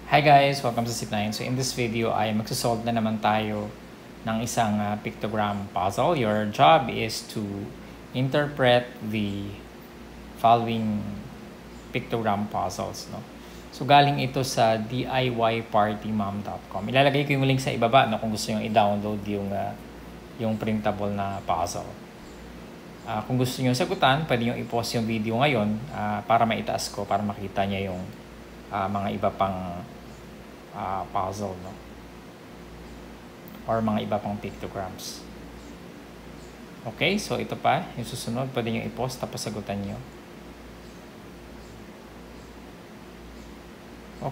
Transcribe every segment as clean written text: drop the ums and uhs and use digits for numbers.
Hi guys! Welcome sa Zip9. So in this video ay magsasolve na naman tayo ng isang pictogram puzzle. Your job is to interpret the following pictogram puzzles. No? So galing ito sa DIYPartyMom.com. Ilalagay ko yung link sa ibaba no, kung gusto nyo i-download yung printable na puzzle. Kung gusto nyo sagutan, pwede nyo i-pause yung video ngayon para maitaas ko, para makita niya yung mga iba pang puzzle, no? Or mga iba pang pictograms. Okay, so ito pa, yung susunod, pwede nyo i-pause tapos sagutan nyo.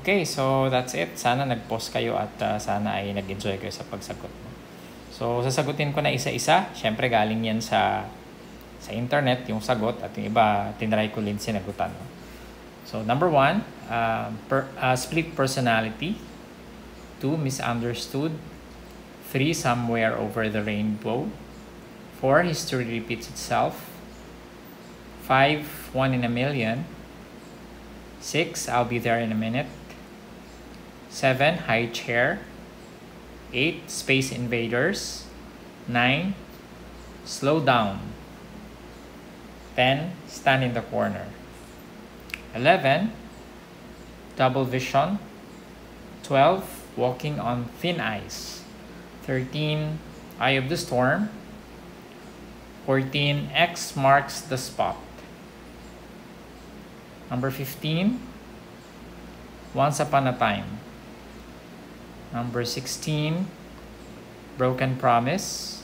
Okay, so that's it. Sana nag-pause kayo at sana ay nag-enjoy kayo sa pagsagot. No? So, sasagutin ko na isa-isa. Siyempre, galing yan sa internet, yung sagot, at yung iba, tinry ko din sinagutan. No? So, number 1, split personality. 2, misunderstood. 3, somewhere over the rainbow. 4, history repeats itself. 5, 1 in a million. 6, I'll be there in a minute. 7, high chair. 8, space invaders. 9, slow down. 10, stand in the corner. 11, double vision. 12, walking on thin ice. 13, eye of the storm. 14, X marks the spot. Number 15, once upon a time. Number 16, broken promise.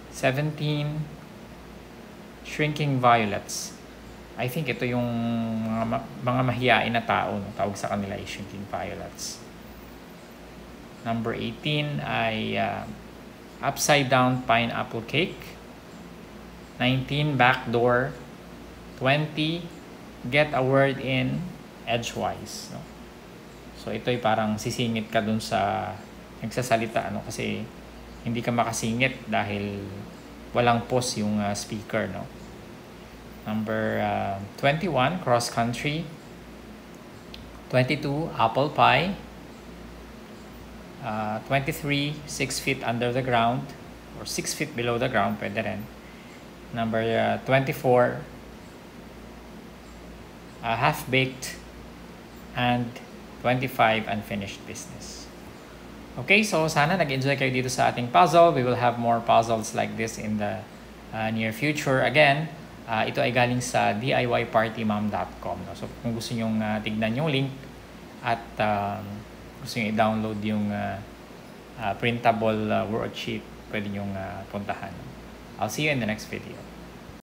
17, shrinking violets. I think ito yung mga mahiyain na tao, no? Tawag sa kanila ay shrinking violets. Number 18 ay upside down pineapple cake. 19, backdoor. 20, get a word in edgewise. No? So ito ay parang sisingit ka dun sa nagsasalita, ano? Kasi hindi ka makasingit dahil walang pause yung speaker, no? Number 21, cross country. 22, apple pie. 23, 6 feet under the ground or 6 feet below the ground, pwede rin. Number 24, half-baked. And 25, unfinished business. Okay, so sana nag-enjoy kayo dito sa ating puzzle. We will have more puzzles like this in the near future. Again, ito ay galing sa DIYPartyMom.com. No? So kung gusto nyo tignan yung link at gusto nyo i-download yung printable worksheet, pwede nyo puntahan. I'll see you in the next video.